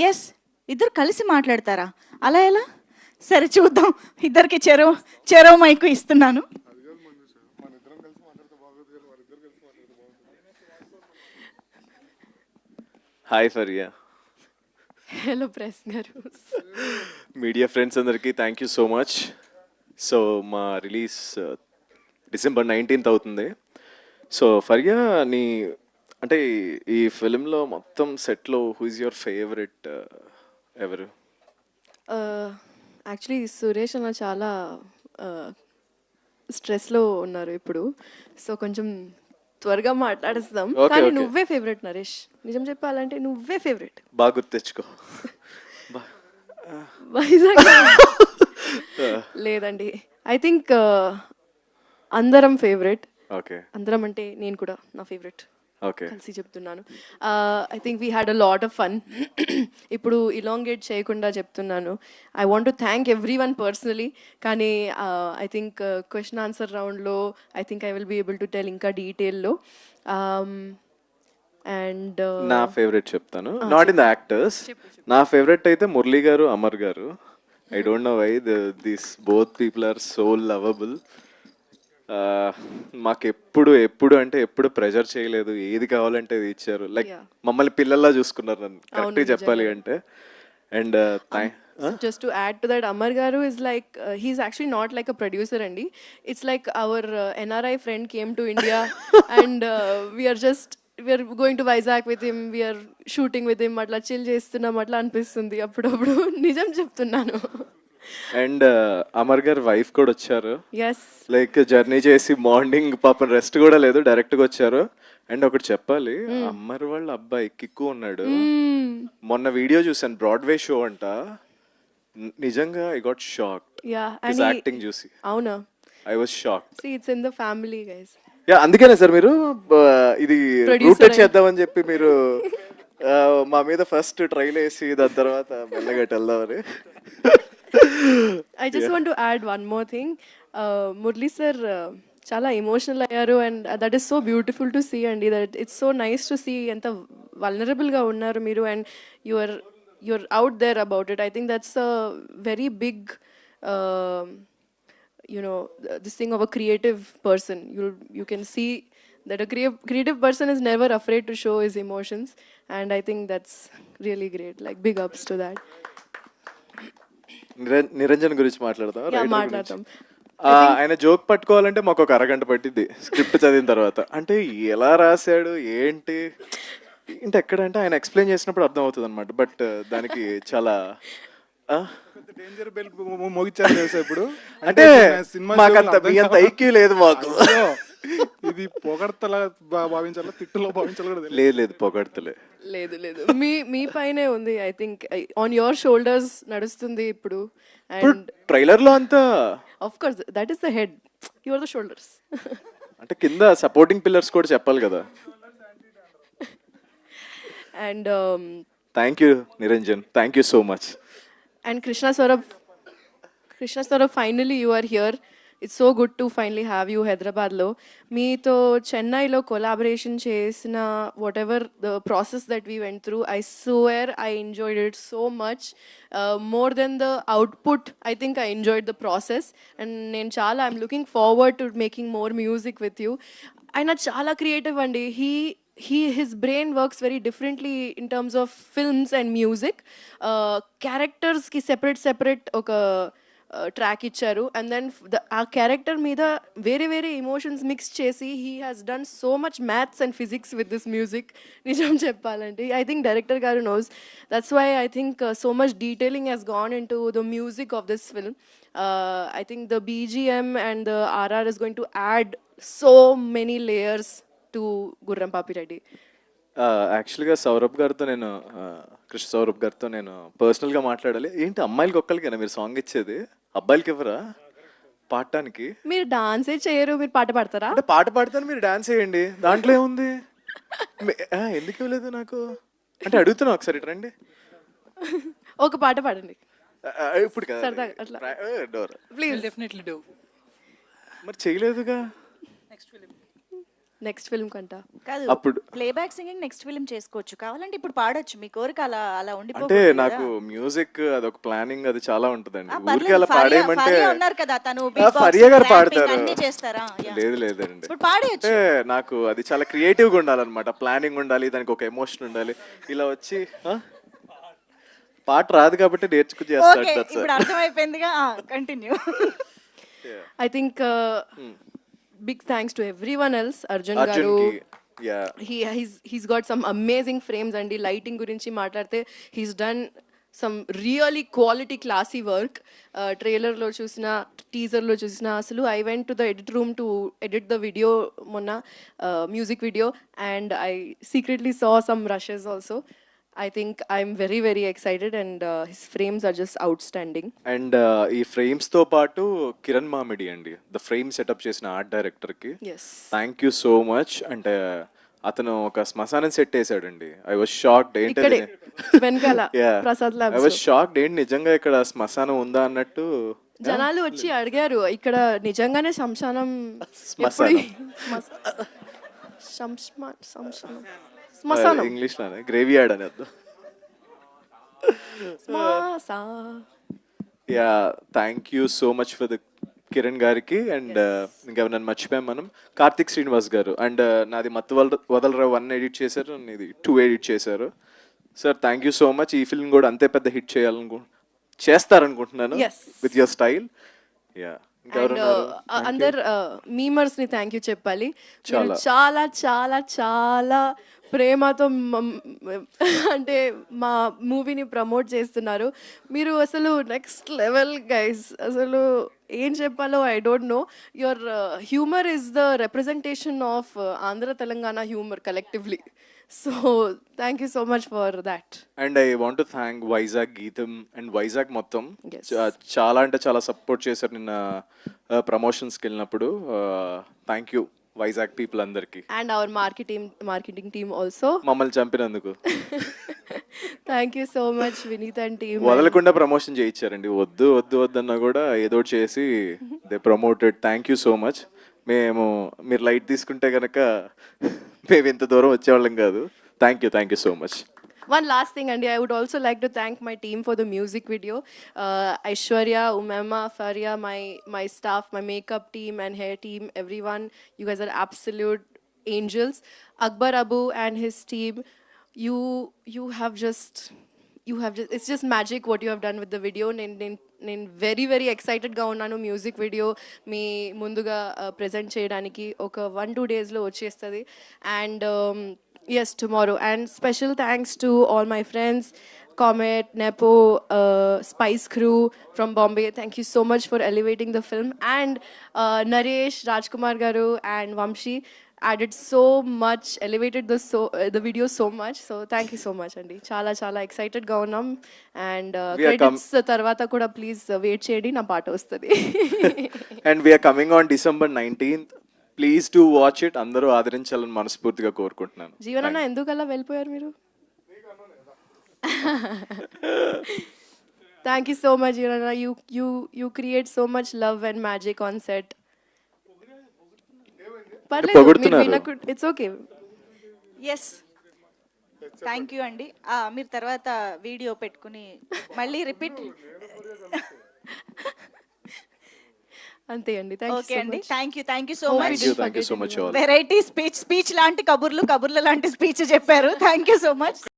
Yes, ఇద్దరు కలిసి మాట్లాడతారా? అలా ఎలా? సరే చూద్దాం. ఇద్దరికి చెరో చెరో మైకు ఇస్తున్నాను. హాయ్ ఫరియా. హలో ప్రెస్ గారు. మీడియా ఫ్రెండ్స్ అందరికీ thank you so much. So మా రిలీజ్ డిసెంబర్ 19th అవుతుంది. సో ఫరియా, నీ అంటే ఈ ఫిలింలో మొత్తం సెట్లో హూ ఇస్ యువర్ ఫేవరెట్ ఎవరు? యాక్చువల్లీ సురేష్ అన్న చాలా స్ట్రెస్లో ఉన్నారు ఇప్పుడు, సో కొంచెం త్వరగా మాట్లాడేస్తాం. Okay, కానీ okay. నువ్వే ఫేవరెట్ నరేష్, నిజం చెప్పాలంటే నువ్వే ఫేవరెట్. బాగా గుర్తు తెచ్చుకో. వైజాగ్ లేదండి, ఐ థింక్ అందరం ఫేవరెట్. ఓకే అందరం అంటే నేను కూడా నా ఫేవరెట్ ఓకే కలిసి చెప్తున్నాను. I think we had a lot of fun. ఇప్పుడు ఇలాంగేట్ చేయకుండా చెప్తున్నాను, I want to thank every one personally. కానీ ఐ థింక్ క్వశ్చన్ ఆన్సర్ రౌండ్లో I think I will be able to tell ఇంకా డీటెయిల్లో. అండ్ నా ఫేవరెట్ చెప్తాను, నాట్ ఇన్ ద యాక్టర్స్. నా ఫేవరెట్ అయితే Murali garu, Amar garu. I don't know why this both people are so lovable. మాకు ఎప్పుడు అంటే ఎప్పుడు ప్రెజర్ చేయలేదు, ఏది కావాలంటే అది ఇచ్చారు. Like Yeah. మమ్మల్ని పిల్లల్లా చూసుకున్నారు నన్ను, అవును, కరెక్ట్గా చెప్పాలి నిజంగా. అంటే. And just to add to that, Amar Garu is like, he's actually not like a producer, Andy. It's like our NRI friend came to India and we are going to Vizag with him, we are shooting with him, అట్లా chill చేస్తున్నాం అట్లా అనిపిస్తుంది అప్పుడప్పుడు. నిజం చెప్తున్నాను. And Amar గారు wife కూడా వచ్చారు. ఎస్, లైక్ జర్నీ చేసి మార్నింగ్ పాపం రెస్ట్ కూడా లేదు, డైరెక్ట్గా వచ్చారు. అండ్ ఒకటి చెప్పాలి, అమ్మర్ వాళ్ళ అబ్బాయి కిక్కు ఉన్నాడు. మొన్న వీడియో చూసాను, బ్రాడ్వే షో అంట. నిజంగా I got shocked yeah, his and acting చూసి. అవునా, I was shocked. see it's in the family guys. Yeah, అందుకనే సార్ మీరు ఇది Producer రూటెడ్ అయ్యి. చేద్దామని చెప్పి మీరు మా మీద ఫస్ట్ ట్రైల్ వేసి దాని తర్వాత మెల్లగా వెళ్దామని. I just want to add one more thing. Murli sir చాలా ఎమోషనల్ అయ్యారు, and that is so beautiful to see అండి. That it's so nice to see ఎంత వల్నరబుల్గా ఉన్నారు మీరు, and your out there about it. I think that's a very big this thing of a creative person. You can see that a creative person is never afraid to show his emotions, and I think that's really great. Like big ups to that. Niranjan గురించి మాట్లాడదాం. Yeah, writer గురించి. మాట్లాడతాం. ఆయన joke పట్టుకోవాలంటే మాకు ఒక అరగంట పట్టింది script చదివిన తర్వాత. అంటే ఎలా రాశాడు ఏంటి అంటే ఎక్కడంటే ఆయన ఎక్స్ప్లెయిన్ చేసినప్పుడు అర్థం అవుతుంది అనమాట. బట్ దానికి చాలా డేంజర్ బెల్ మోగిచ్చారు తెలుసా ఇప్పుడు. అంటే మాకంత మీ అంత ఐక్యూ లేదు మాకు. ఇది పొగడ్తలా భావించాలా, తిట్టులో భావించాలి కూడా తెలియదు. లేదు లేదు, పొగడతలే. లేదు లేదు, మీ పైనే ఉంది. I think on your shoulders నడుస్తుంది ఇప్పుడు. ఇప్పుడు అండ్ ట్రైలర్ లో అంతా of course that is the head, your the shoulders. అంటే కింద సపోర్టింగ్ పిల్లర్స్ కూడా చెప్పాలి కదా. And thank you Niranjan, thank you so much. and Krishna Saurabh, finally you are here. It's so good to finally have you Hyderabad lo. Meeto Chennai lo collaboration chesina whatever the process that we went through, I swear I enjoyed it so much. More than the output, I think I enjoyed the process, and nen chala I'm looking forward to making more music with you. Aina chala creative andi. His brain works very differently in terms of films and music. Characters ki separate oka track ఇచ్చారు, and then ఆ character మీద వేరే emotions mix చేసి he has done so much maths and physics with this music. నిజం చెప్పాలంటే I think director garu knows. That's why I think so much detailing has gone into the music of this film. I think the BGM and the RR is going to add so many layers to Gurram Papi Reddy. యాక్చువల్గా సౌరభ్ గారితో నేను కృష్ణ సౌరభ్ గారితో నేను పర్సనల్గా మాట్లాడాలి. ఏంటి అమ్మాయిలకి ఒక్కరికైనా మీరు సాంగ్ ఇచ్చేది, అబ్బాయిలకి ఎవరా పాడటానికి? మీరు డాన్సే చేయరు, మీరు పాట పాడతారా? అంటే పాట పాడతాను, మీరు డాన్స్ చేయండి, దాంట్లో ఏముంది? ఎందుకు ఇవ్వలేదు నాకు అంటే అడుగుతున్నా. ఒకసారి ఇటు రండి, ఒక పాట పాడండి ఇప్పుడు కదా సరదాగా అట్లా. Door please. Definitely do. మరి చేయలేదుగా. Next film. నెక్స్ట్ ఫిల్మ్ కంటా. కాదు అప్పుడు ప్లేబ్యాక్ సింగింగ్ నెక్స్ట్ ఫిల్మ్ చేసుకోవచ్చు, కావాలంటే ఇప్పుడు పాడొచ్చు, మీ కోరిక అలా అలా అంటే ఉండిపోకూడదు నాకు కదా. మ్యూజిక్ అదొక ప్లానింగ్ అది చాలా ఉంటుందండి. ఊరికి పర్లేదు, అలా ఫరియా పాడేయమంటే ఫరియా ఉన్నారు కదా, తను ఆ, beatboxing, ఫరియా గారు rapping పాడతారు. అన్నీ చేస్తారా? Yeah. లేదు లేదండి, ఇప్పుడు పాడేయచ్చు. అంటే నాకు అది చాలా క్రియేటివ్గా ఉండాలన్నమాట. ప్లానింగ్ ఉండాలి, దానికి ఒక ఎమోషన్ ఉండాలి. ఇలా వచ్చి పాట రాదు కాబట్టి నేర్చుకుని చేస్తా ఓకే, అంటారు ఇప్పుడు సార్. అర్థమైపోయిందిగా, continue. I think big thanks to everyone else. Arjun garu, అర్జున్కి yeah he's got some amazing frames అండి. లైటింగ్ గురించి మాట్లాడితే he's done some really quality classy work. ట్రైలర్లో చూసిన, టీజర్లో చూసిన, అసలు I went to the edit room to edit the video మొన్న, music video, and I secretly saw some rushes also. I think I'm very, very excited, and his frames are just outstanding. And ఈ frames తో పాటు కిరణ్ మామిడి అండి, the frame setup చేసిన art director కి Yes. Thank you so much. అంటే అతను ఒక శ్మశానం సెట్ వేసాడండి. I was shocked. ఇక్కడే వెనకాల Prasad I labs was shocked, ఏంటి నిజంగా ఇక్కడ శ్మశానం ఉందా అన్నట్టు. జనాలు వచ్చి అడిగారు, ఇక్కడ నిజంగానే శ్మశానం శ్మశానం. శ్మశానం ఇంగ్లీష్ లోనే గ్రేవీ యార్డ్ అని అర్థం. Yeah, thank you so much for the Kiran గారికి. అండ్ ఇంకా నన్ను మర్చిపోయాం మనం, కార్తిక్ శ్రీనివాస్ గారు. అండ్ నాది మత్తు వదలరావు 1 ఎడిట్ చేశారు, ఇది 2 ఎడిట్ చేశారు. Sir thank you so much. ఈ ఫిల్మ్ కూడా అంతే పెద్ద హిట్ చేస్తారనుకుంటున్నాను Yes. With your style. Yeah, అందరు మీమర్స్ ని థ్యాంక్ యూ చెప్పాలి. చాలా. మీరు చాలా చాలా చాలా ప్రేమతో అంటే మా మూవీని ప్రమోట్ చేస్తున్నారు. మీరు అసలు నెక్స్ట్ లెవెల్ గైస్. అసలు ఏం చెప్పాలో I don't no. Your humour is the representation of Andhra Telangana humour collectively. So thank you so much for that. And I want to thank Vizag గీతం అండ్ వైజాగ్ మొత్తం. Yes. చాలా అంటే చాలా సపోర్ట్ చేశారు నిన్న ప్రమోషన్స్కి వెళ్ళినప్పుడు. థ్యాంక్ యూ వైజాగ్ పీపుల్ అందరికి, and our marketing team also. మమ్మల్ని చంపినందుకు. Thank you so much Vineet and team. వదలకుండా ప్రమోషన్ చేయించారండి. వద్దు వద్దు వద్దన్నా కూడా ఏదో ఒకటి చేసి they promoted. Thank you so much. మీరు లైట్ తీసుకుంటే కనుక మేము ఇంత దూరం వచ్చేవాళ్ళం కాదు. Thank you so much. One last thing, Andy, I would also like to thank my team for the music video. Aishwarya, Umema, Faria, my staff, my makeup team and hair team, everyone. You guys are absolute angels. Akbar Abu and his team, you have just, it's just magic what you have done with the video. నేను very very ఎక్సైటెడ్గా ఉన్నాను. Music video మీ ముందుగా present చేయడానికి ఒక 1-2 డేస్లో వచ్చేస్తుంది. And yes, tomorrow. And special thanks to all my friends, Comet, Nepo, Spice Crew from Bombay. Thank you so much for elevating the film. And Naresh, Rajkumar Garu and Vamshi added so much, elevated the video so much. So thank you so much, Andy. Chala excited ga unnam. And We are credits tarvata kuda please wait cheyandi, na paata vastadi. And we're coming on December 19th. Please do watch it. అందరూ ఆదరించాలని మనస్ఫూర్తిగా కోరుకుంటున్నాను. జీవనన్న ఎందుకలా వెళ్ళిపోయారు మీరు? Thank you so much, Jirana. You create so much love and magic on set. పర్లేదు, పొగుడుతున్నారు. It's okay. Yes, thank you అండి. మీరు తర్వాత వీడియో పెట్టుకుని మళ్ళీ రిపీట్. అంతే అండి. ఓకే అండి, thank you so much. Thank you so much. Variety speech లాంటి కబుర్లు లాంటి స్పీచ్ చెప్పారు. Thank you so much.